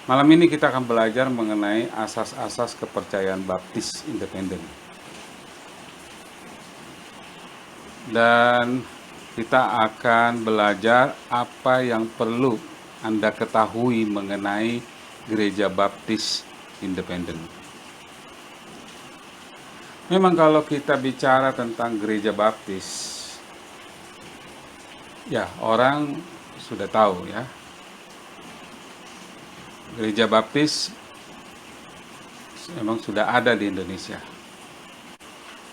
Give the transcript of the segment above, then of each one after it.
Malam ini kita akan belajar mengenai asas-asas kepercayaan baptis independen. Dan kita akan belajar apa yang perlu Anda ketahui mengenai gereja baptis independen. Memang kalau kita bicara tentang gereja baptis, ya orang sudah tahu ya. Gereja baptis memang sudah ada di Indonesia.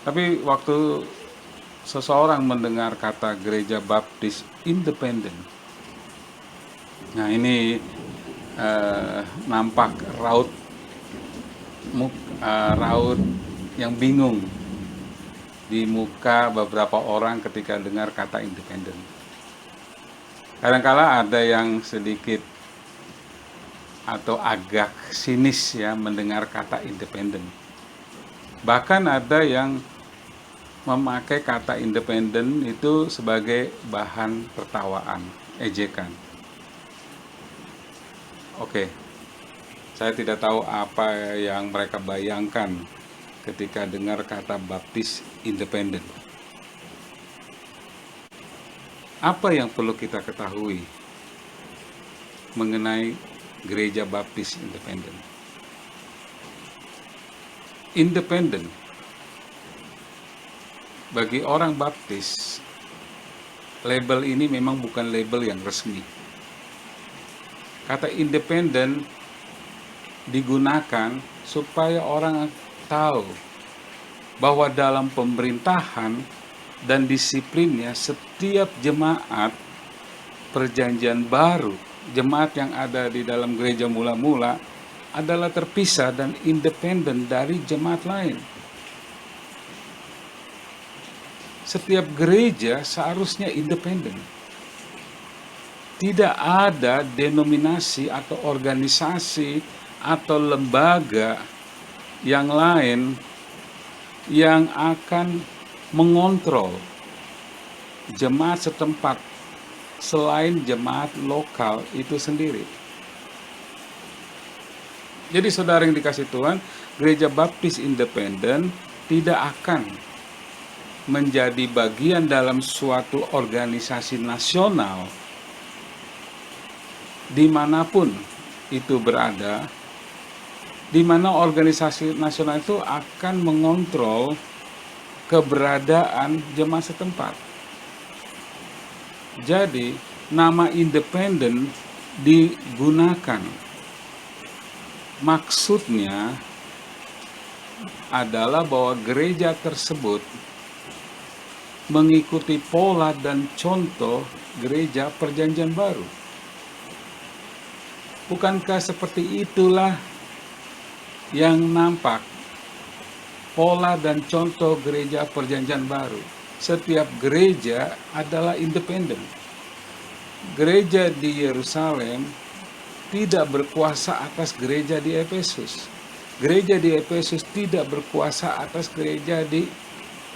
Tapi waktu seseorang mendengar kata gereja baptis independen, nah ini nampak raut yang bingung di muka beberapa orang ketika dengar kata independen. Kadang-kala ada yang sedikit atau agak sinis ya mendengar kata independen. Bahkan ada yang memakai kata independen itu sebagai bahan tertawaan, ejekan. Oke, saya tidak tahu apa yang mereka bayangkan ketika dengar kata baptis independen. Apa yang perlu kita ketahui mengenai gereja baptis independen? Independen bagi orang baptis, label ini memang bukan label yang resmi. Kata independen digunakan supaya orang tahu bahwa dalam pemerintahan dan disiplinnya setiap jemaat perjanjian baru, jemaat yang ada di dalam gereja mula-mula adalah terpisah dan independen dari jemaat lain. Setiap gereja seharusnya independen. Tidak ada denominasi atau organisasi atau lembaga yang lain yang akan mengontrol jemaat setempat selain jemaat lokal itu sendiri. Jadi saudara yang dikasih Tuhan, gereja baptis independen tidak akan menjadi bagian dalam suatu organisasi nasional dimanapun itu berada, di mana organisasi nasional itu akan mengontrol keberadaan jemaat setempat. Jadi nama independen digunakan, maksudnya adalah bahwa gereja tersebut mengikuti pola dan contoh gereja perjanjian baru. Bukankah seperti itulah yang nampak pola dan contoh gereja perjanjian baru? Setiap gereja adalah independen. Gereja di Yerusalem tidak berkuasa atas gereja di Efesus. Gereja di Efesus tidak berkuasa atas gereja di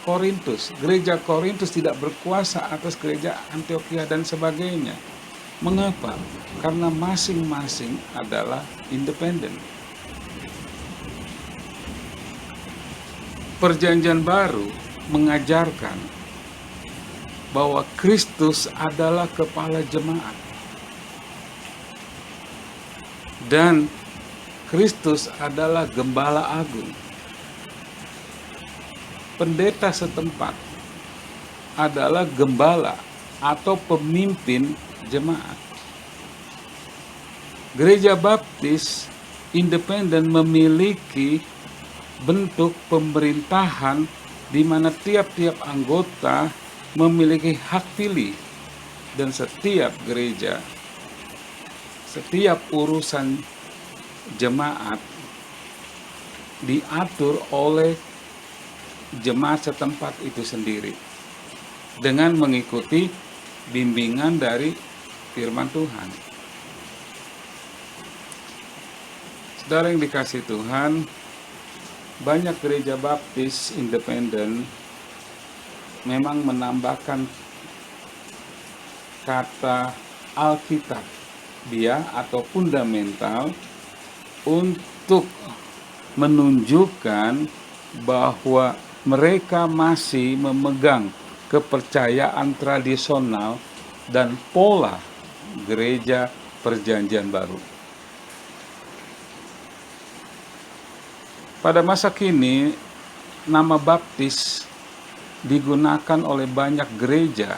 Korintus. Gereja Korintus tidak berkuasa atas gereja Antiokhia dan sebagainya. Mengapa? Karena masing-masing adalah independen. Perjanjian baru mengajarkan bahwa Kristus adalah kepala jemaat. Dan Kristus adalah gembala agung. Pendeta setempat adalah gembala atau pemimpin jemaat. Gereja baptis independen memiliki bentuk pemerintahan di mana tiap-tiap anggota memiliki hak pilih, dan setiap gereja, setiap urusan jemaat diatur oleh jemaat setempat itu sendiri dengan mengikuti bimbingan dari firman Tuhan. Saudara yang dikasih Tuhan, banyak gereja baptis independen memang menambahkan kata Alkitab dia atau fundamental untuk menunjukkan bahwa mereka masih memegang kepercayaan tradisional dan pola gereja Perjanjian Baru. Pada masa kini, nama baptis digunakan oleh banyak gereja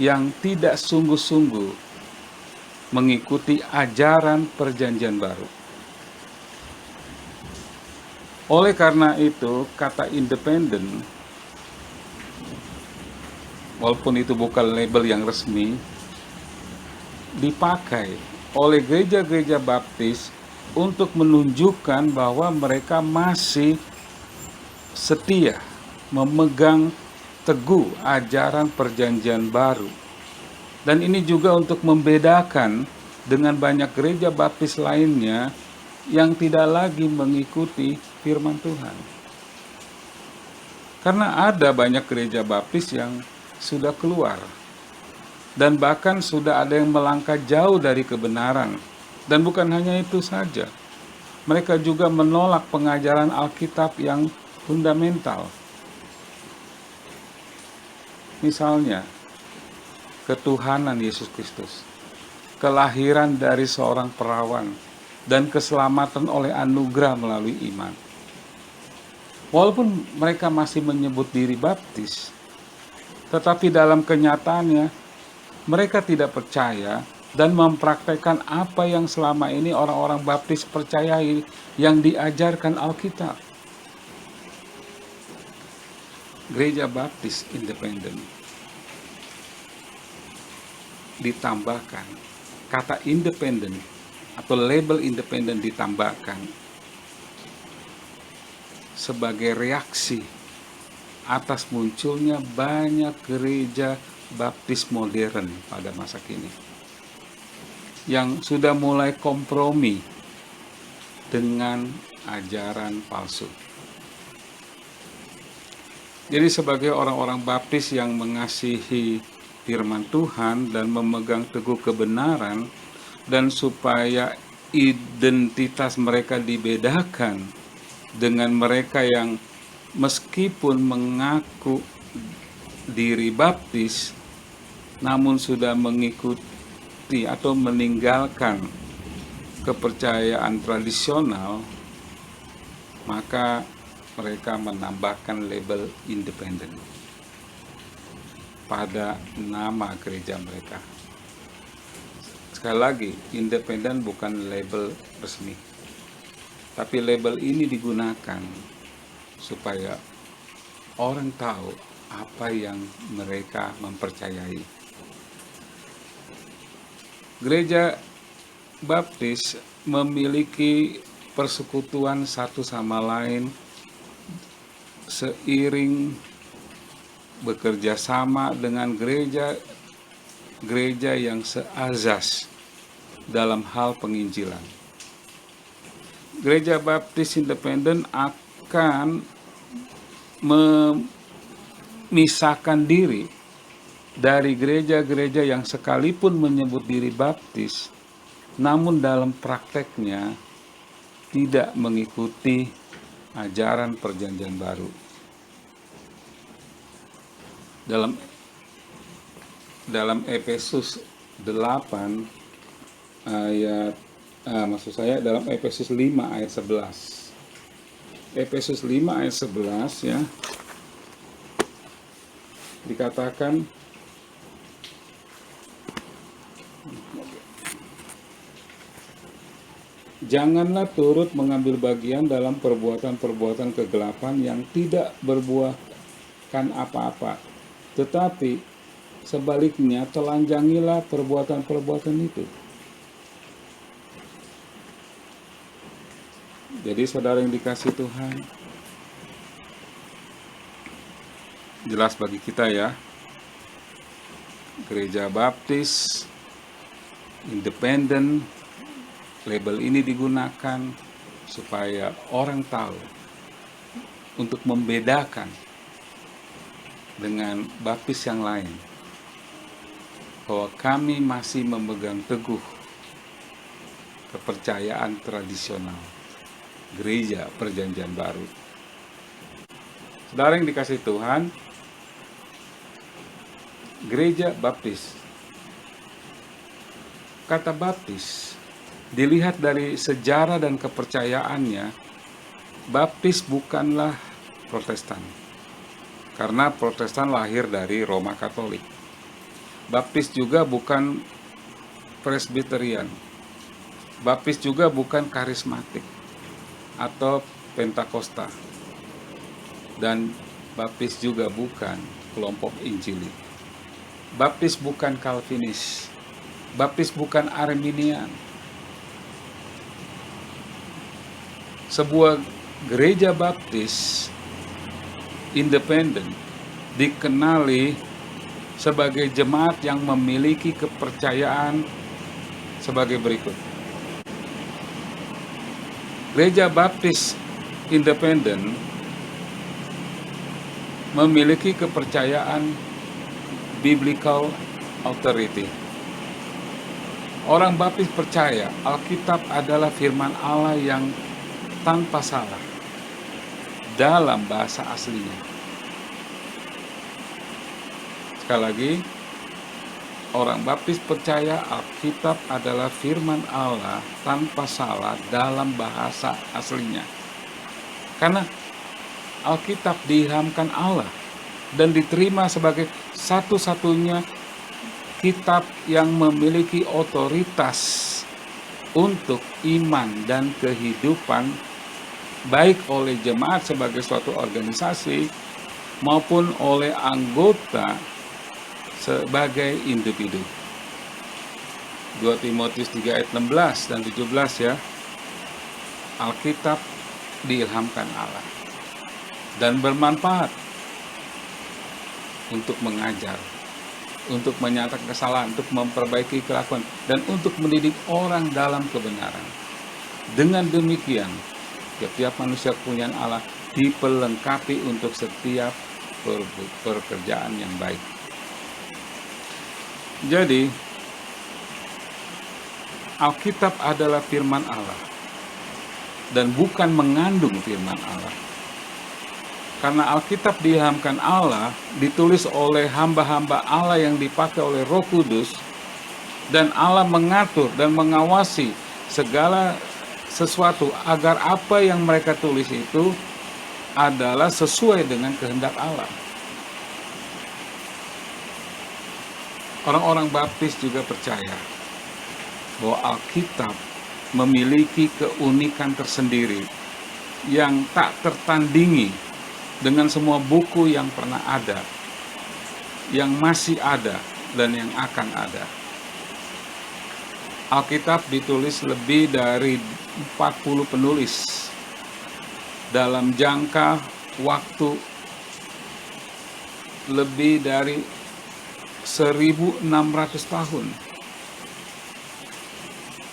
yang tidak sungguh-sungguh mengikuti ajaran Perjanjian Baru. Oleh karena itu, kata independen, walaupun itu bukan label yang resmi, dipakai oleh gereja-gereja baptis untuk menunjukkan bahwa mereka masih setia memegang teguh ajaran Perjanjian Baru. Dan ini juga untuk membedakan dengan banyak gereja baptis lainnya yang tidak lagi mengikuti firman Tuhan. Karena ada banyak gereja baptis yang sudah keluar, dan bahkan sudah ada yang melangkah jauh dari kebenaran. Dan bukan hanya itu saja, mereka juga menolak pengajaran Alkitab yang fundamental. Misalnya, ketuhanan Yesus Kristus, kelahiran dari seorang perawan, dan keselamatan oleh anugerah melalui iman. Walaupun mereka masih menyebut diri baptis, tetapi dalam kenyataannya mereka tidak percaya dan mempraktekkan apa yang selama ini orang-orang baptis percayai yang diajarkan Alkitab. Gereja Baptis Independen ditambahkan, kata independen atau label independen ditambahkan sebagai reaksi atas munculnya banyak gereja baptis modern pada masa kini yang sudah mulai kompromi dengan ajaran palsu. Jadi sebagai orang-orang baptis yang mengasihi firman Tuhan dan memegang teguh kebenaran, dan supaya identitas mereka dibedakan dengan mereka yang meskipun mengaku diri baptis namun sudah mengikuti atau meninggalkan kepercayaan tradisional, maka mereka menambahkan label independen pada nama gereja mereka. Sekali lagi, independen bukan label resmi, tapi label ini digunakan supaya orang tahu apa yang mereka mempercayai. Gereja baptis memiliki persekutuan satu sama lain seiring bekerja sama dengan gereja yang seazas dalam hal penginjilan. Gereja Baptis Independen akan memisahkan diri dari gereja-gereja yang sekalipun menyebut diri baptis, namun dalam prakteknya tidak mengikuti ajaran Perjanjian Baru. Dalam Efesus 8 ayat dalam Efesus 5 ayat 11. Efesus 5 ayat 11 ya. Dikatakan janganlah turut mengambil bagian dalam perbuatan-perbuatan kegelapan yang tidak berbuahkan apa-apa, tetapi sebaliknya telanjangilah perbuatan-perbuatan itu. Jadi saudara yang dikasihi Tuhan, jelas bagi kita ya, gereja baptis independen, label ini digunakan supaya orang tahu untuk membedakan dengan baptis yang lain bahwa kami masih memegang teguh kepercayaan tradisional gereja Perjanjian Baru. Saudara yang dikasihi Tuhan, gereja baptis. Kata baptis dilihat dari sejarah dan kepercayaannya, baptis bukanlah Protestan. Karena Protestan lahir dari Roma Katolik. Baptis juga bukan Presbyterian. Baptis juga bukan karismatik atau Pentakosta. Dan baptis juga bukan kelompok Injili. Baptis bukan Calvinis. Baptis bukan Arminian. Sebuah gereja baptis independen dikenali sebagai jemaat yang memiliki kepercayaan sebagai berikut. Gereja baptis independen memiliki kepercayaan biblical authority. Orang baptis percaya Alkitab adalah firman Allah yang tanpa salah dalam bahasa aslinya. Sekali lagi, orang baptis percaya Alkitab adalah firman Allah tanpa salah dalam bahasa aslinya. Karena Alkitab diilhamkan Allah dan diterima sebagai satu-satunya kitab yang memiliki otoritas untuk iman dan kehidupan, baik oleh jemaat sebagai suatu organisasi maupun oleh anggota sebagai individu. 2 Timotius 3 ayat 16 dan 17 ya. Alkitab diilhamkan Allah dan bermanfaat untuk mengajar, untuk menyatakan kesalahan, untuk memperbaiki kelakuan, dan untuk mendidik orang dalam kebenaran. Dengan demikian, setiap manusia kepunyaan Allah diperlengkapi untuk setiap pekerjaan yang baik. Jadi, Alkitab adalah firman Allah dan bukan mengandung firman Allah. Karena Alkitab diilhamkan Allah, ditulis oleh hamba-hamba Allah yang dipakai oleh Roh Kudus, dan Allah mengatur dan mengawasi segala sesuatu agar apa yang mereka tulis itu adalah sesuai dengan kehendak Allah. Orang-orang baptis juga percaya bahwa Alkitab memiliki keunikan tersendiri yang tak tertandingi dengan semua buku yang pernah ada, yang masih ada, dan yang akan ada. Alkitab ditulis lebih dari 40 penulis dalam jangka waktu lebih dari 1600 tahun.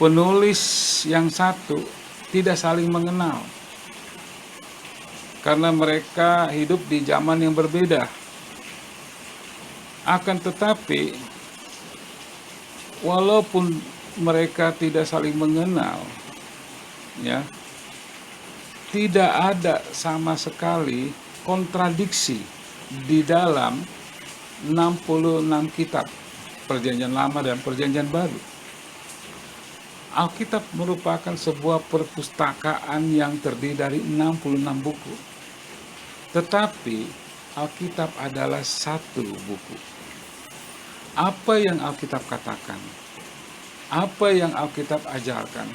Penulis yang satu tidak saling mengenal karena mereka hidup di zaman yang berbeda. Akan tetapi, walaupun mereka tidak saling mengenal, ya, tidak ada sama sekali kontradiksi di dalam 66 kitab Perjanjian Lama dan Perjanjian Baru. Alkitab merupakan sebuah perpustakaan yang terdiri dari 66 buku. Tetapi Alkitab adalah satu buku. Apa yang Alkitab katakan, apa yang Alkitab ajarkan,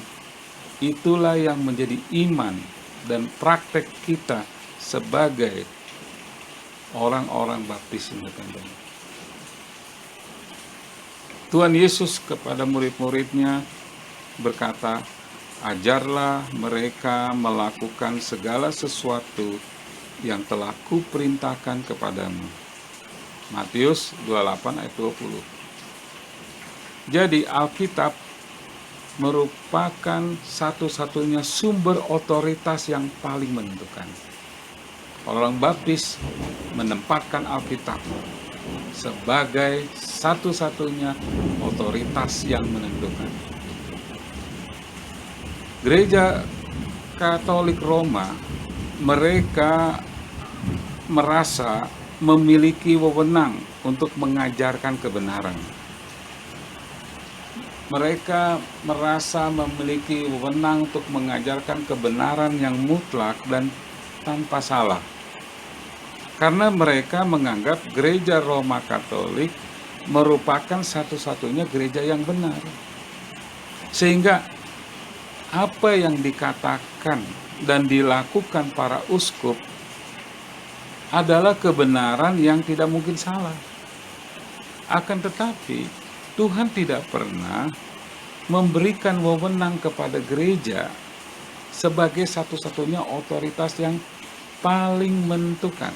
itulah yang menjadi iman dan praktek kita sebagai orang-orang baptis independen. Tuhan Yesus kepada murid-muridnya berkata, ajarlah mereka melakukan segala sesuatu yang telah kuperintahkan kepadamu. Matius 28 ayat 20. Jadi Alkitab merupakan satu-satunya sumber otoritas yang paling menentukan. Orang baptis menempatkan Alkitab sebagai satu-satunya otoritas yang menentukan. Gereja Katolik Roma, mereka merasa memiliki wewenang untuk mengajarkan kebenaran. Mereka merasa memiliki wewenang untuk mengajarkan kebenaran yang mutlak dan tanpa salah. Karena mereka menganggap gereja Roma Katolik merupakan satu-satunya gereja yang benar. Sehingga apa yang dikatakan dan dilakukan para uskup adalah kebenaran yang tidak mungkin salah. Akan tetapi, Tuhan tidak pernah memberikan wewenang kepada gereja sebagai satu-satunya otoritas yang paling menentukan.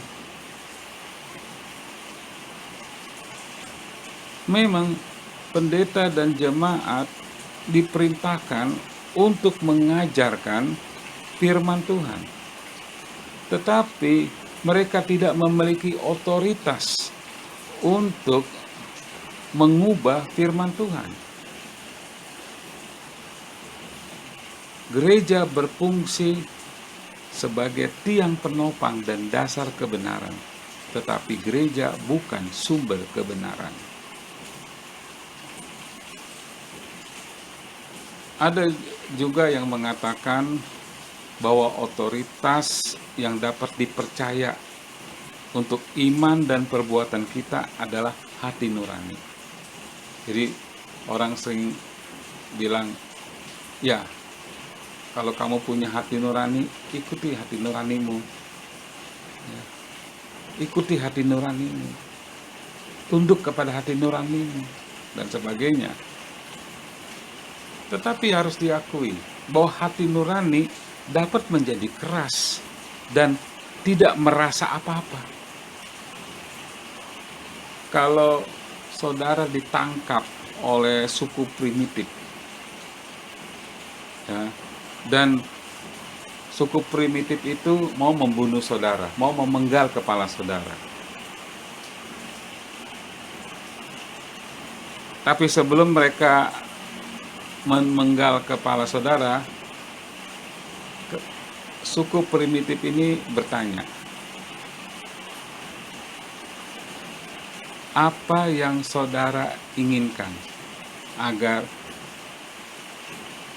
Memang pendeta dan jemaat diperintahkan untuk mengajarkan firman Tuhan. Tetapi mereka tidak memiliki otoritas untuk mengubah firman Tuhan. Gereja berfungsi sebagai tiang penopang dan dasar kebenaran, tetapi gereja bukan sumber kebenaran. Ada juga yang mengatakan bahwa otoritas yang dapat dipercaya untuk iman dan perbuatan kita adalah hati nurani. Jadi orang sering bilang, ya kalau kamu punya hati nurani, ikuti hati nuranimu. Ya, ikuti hati nuranimu. Tunduk kepada hati nuranimu dan sebagainya. Tetapi harus diakui bahwa hati nurani dapat menjadi keras dan tidak merasa apa-apa. Kalau saudara ditangkap oleh suku primitif, ya, dan suku primitif itu mau membunuh saudara, mau memenggal kepala saudara. Tapi sebelum mereka memenggal kepala saudara, suku primitif ini bertanya, apa yang saudara inginkan agar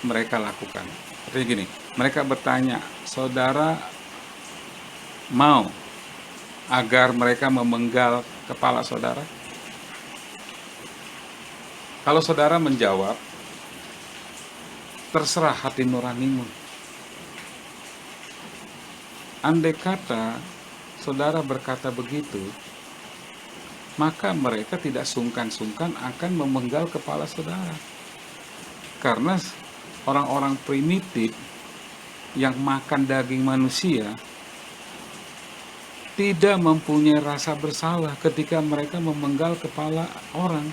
mereka lakukan? Artinya gini, mereka bertanya, saudara mau agar mereka memenggal kepala saudara? Kalau saudara menjawab, terserah hati nuranimu. Andai kata saudara berkata begitu, maka mereka tidak sungkan-sungkan akan memenggal kepala saudara. Karena orang-orang primitif yang makan daging manusia tidak mempunyai rasa bersalah ketika mereka memenggal kepala orang.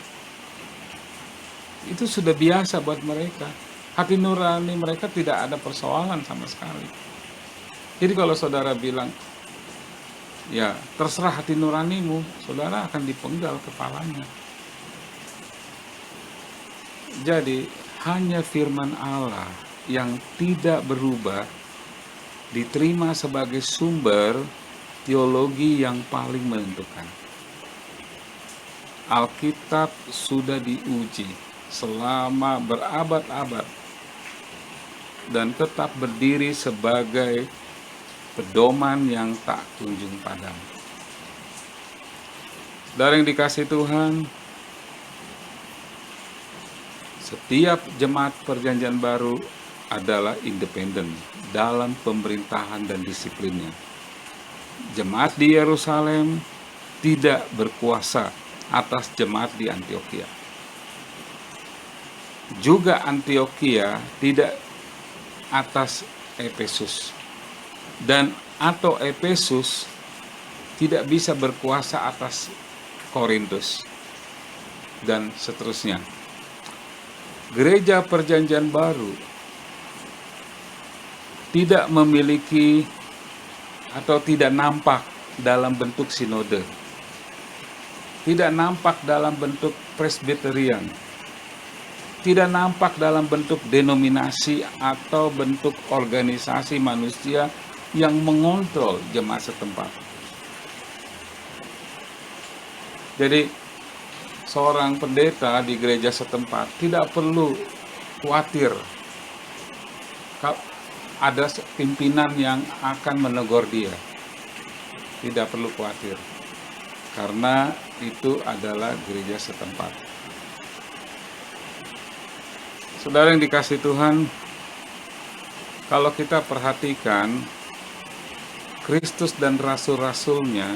Itu sudah biasa buat mereka. Hati nurani mereka tidak ada persoalan sama sekali. Jadi kalau saudara bilang, ya terserah hati nuranimu, saudara akan dipenggal kepalanya. Jadi hanya firman Allah yang tidak berubah diterima sebagai sumber teologi yang paling menentukan. Alkitab sudah diuji selama berabad-abad dan tetap berdiri sebagai pedoman yang tak kunjung padam. Dari yang dikasih Tuhan, setiap jemaat perjanjian baru adalah independen dalam pemerintahan dan disiplinnya. Jemaat di Yerusalem tidak berkuasa atas jemaat di Antiokhia. Juga Antiokhia tidak atas Efesus, dan atau Efesus tidak bisa berkuasa atas Korintus, dan seterusnya. Gereja Perjanjian Baru tidak memiliki atau tidak nampak dalam bentuk sinode, tidak nampak dalam bentuk presbyterian, tidak nampak dalam bentuk denominasi atau bentuk organisasi manusia yang mengontrol jemaat setempat. Jadi seorang pendeta di gereja setempat tidak perlu khawatir kalau ada pimpinan yang akan menegur dia. Tidak perlu khawatir, karena itu adalah gereja setempat. Saudara yang dikasih Tuhan, kalau kita perhatikan, Kristus dan rasul-rasulnya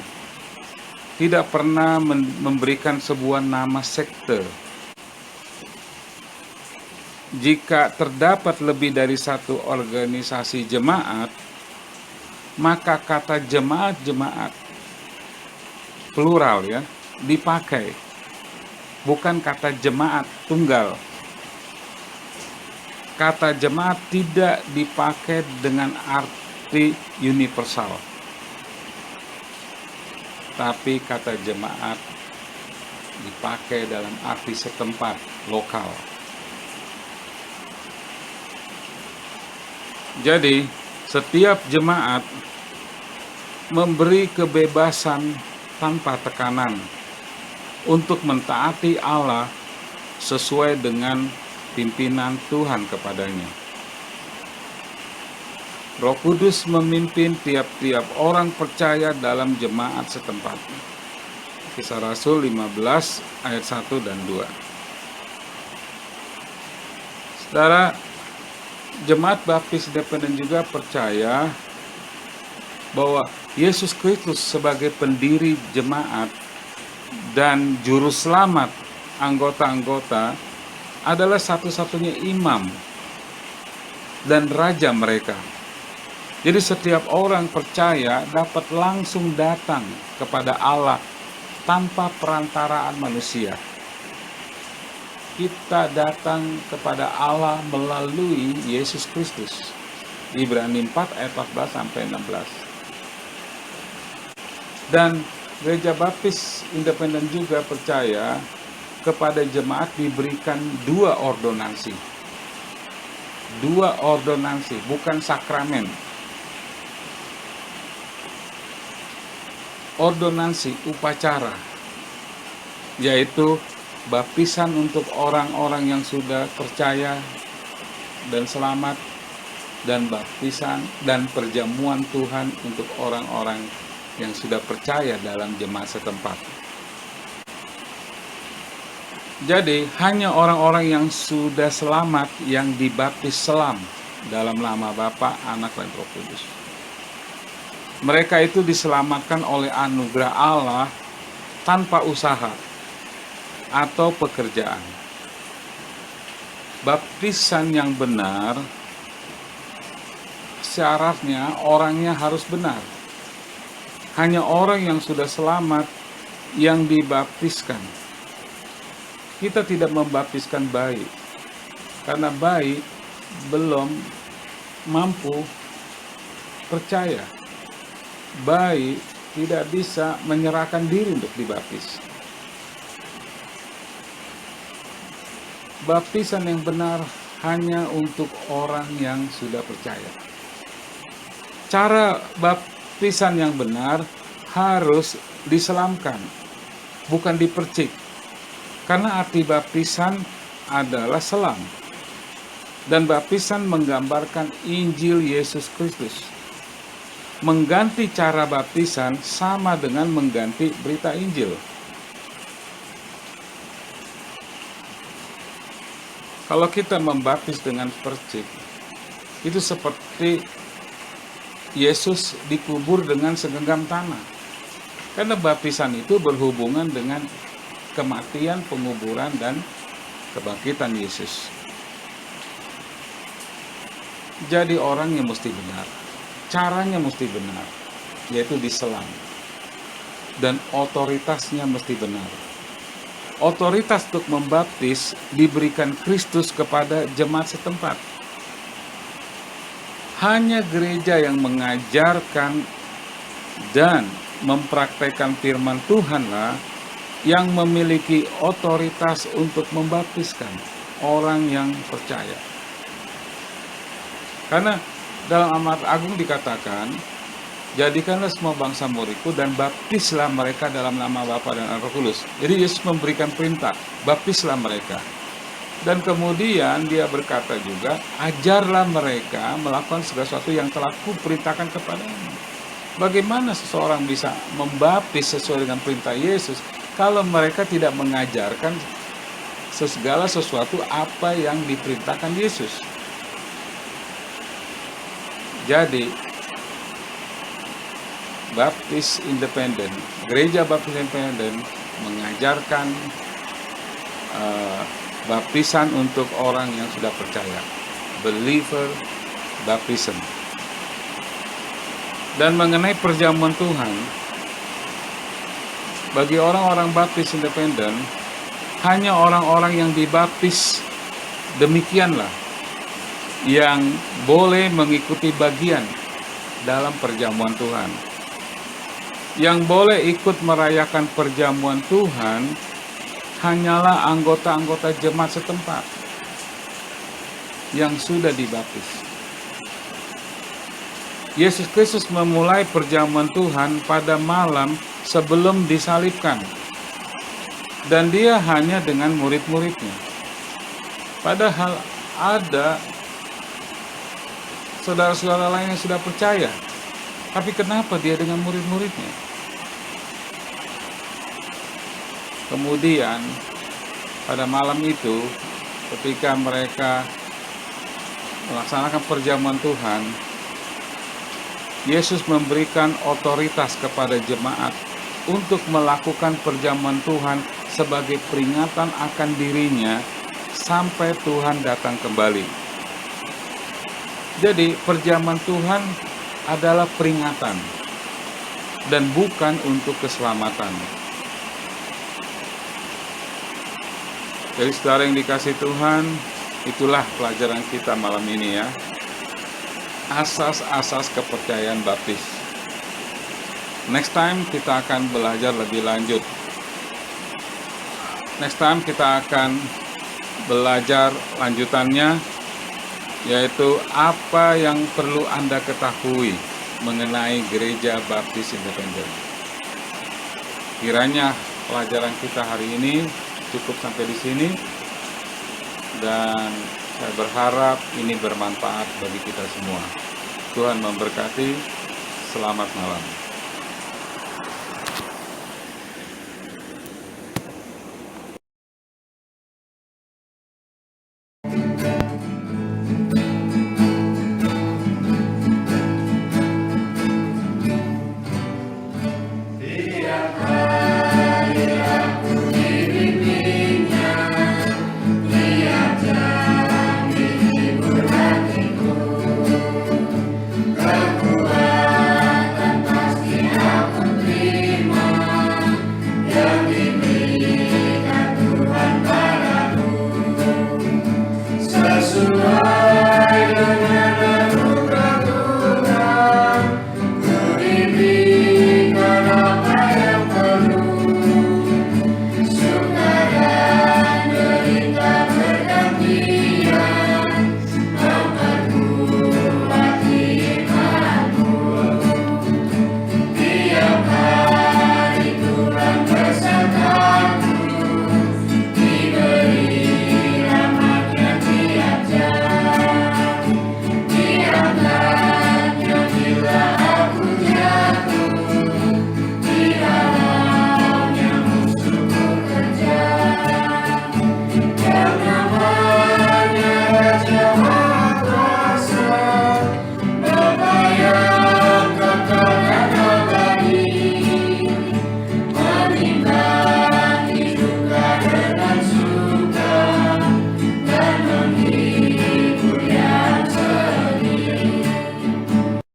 tidak pernah memberikan sebuah nama sekte. Jika terdapat lebih dari satu organisasi jemaat, maka kata jemaat-jemaat plural ya dipakai, bukan kata jemaat tunggal. Kata jemaat tidak dipakai dengan arti universal, tapi kata jemaat dipakai dalam arti setempat, lokal. Jadi setiap jemaat memberi kebebasan tanpa tekanan untuk mentaati Allah sesuai dengan pimpinan Tuhan kepadanya. Roh Kudus memimpin tiap-tiap orang percaya dalam jemaat setempat. Kisah Rasul 15 ayat 1 dan 2. Saudara, Jemaat Baptis Independen juga percaya bahwa Yesus Kristus sebagai pendiri jemaat dan juru selamat anggota-anggota adalah satu-satunya imam dan raja mereka. Jadi setiap orang percaya dapat langsung datang kepada Allah tanpa perantaraan manusia. Kita datang kepada Allah melalui Yesus Kristus. Ibrani 4 ayat 14 sampai 16. Dan Gereja Baptis Independen juga percaya kepada jemaat diberikan 2 ordonansi. 2 ordonansi, bukan sakramen. Ordonansi upacara, yaitu baptisan untuk orang-orang yang sudah percaya dan selamat, dan baptisan dan perjamuan Tuhan untuk orang-orang yang sudah percaya dalam jemaat setempat. Jadi hanya orang-orang yang sudah selamat yang dibaptis selam dalam nama Bapa, Anak, dan Roh Kudus. Mereka itu diselamatkan oleh anugerah Allah tanpa usaha atau pekerjaan. Baptisan yang benar syaratnya orangnya harus benar. Hanya orang yang sudah selamat yang dibaptiskan. Kita tidak membaptiskan bayi, karena bayi belum mampu percaya. Bayi tidak bisa menyerahkan diri untuk dibaptis. Baptisan yang benar hanya untuk orang yang sudah percaya. Cara baptisan yang benar harus diselamkan, bukan dipercik. Karena arti baptisan adalah selam. Dan baptisan menggambarkan Injil Yesus Kristus. Mengganti cara baptisan sama dengan mengganti berita Injil. Kalau kita membaptis dengan percik, itu seperti Yesus dikubur dengan segenggam tanah. Karena baptisan itu berhubungan dengan kematian, penguburan, dan kebangkitan Yesus. Jadi orangnya mesti benar, caranya mesti benar, yaitu diselam, dan otoritasnya mesti benar. Otoritas untuk membaptis diberikan Kristus kepada jemaat setempat. Hanya gereja yang mengajarkan dan mempraktekkan firman Tuhanlah yang memiliki otoritas untuk membaptiskan. orang yang percaya. Karena dalam Amat Agung dikatakan, jadikanlah semua bangsa muridku dan baptislah mereka dalam nama Bapa dan Roh Kudus. Jadi Yesus memberikan perintah, baptislah mereka. Dan kemudian dia berkata juga, ajarlah mereka melakukan segala sesuatu yang telah kuperintahkan kepadamu. Bagaimana seseorang bisa membaptis sesuai dengan perintah Yesus kalau mereka tidak mengajarkan segala sesuatu apa yang diperintahkan Yesus? Jadi, Baptis Independen, Gereja Baptis Independen mengajarkan baptisan untuk orang yang sudah percaya, believer baptism. Dan mengenai perjamuan Tuhan, bagi orang-orang Baptis Independen, hanya orang-orang yang dibaptis demikianlah yang boleh mengikuti bagian dalam perjamuan Tuhan. Yang boleh ikut merayakan perjamuan Tuhan hanyalah anggota-anggota jemaat setempat yang sudah dibaptis. Yesus Kristus memulai perjamuan Tuhan pada malam sebelum disalibkan, dan dia hanya dengan murid-muridnya. Padahal ada saudara-saudara lain yang sudah percaya, tapi kenapa dia dengan murid-muridnya? Kemudian pada malam itu, ketika mereka melaksanakan perjamuan Tuhan, Yesus memberikan otoritas kepada jemaat untuk melakukan perjamuan Tuhan sebagai peringatan akan dirinya sampai Tuhan datang kembali. Jadi perjamuan Tuhan adalah peringatan dan bukan untuk keselamatan. Jadi saudara yang dikasihi Tuhan, itulah pelajaran kita malam ini ya. Asas-asas kepercayaan baptis. Next time kita akan belajar lebih lanjut. Next time kita akan belajar lanjutannya, yaitu apa yang perlu Anda ketahui mengenai Gereja Baptis Independen. Kiranya pelajaran kita hari ini cukup sampai di sini, dan saya berharap ini bermanfaat bagi kita semua. Tuhan memberkati. Selamat malam.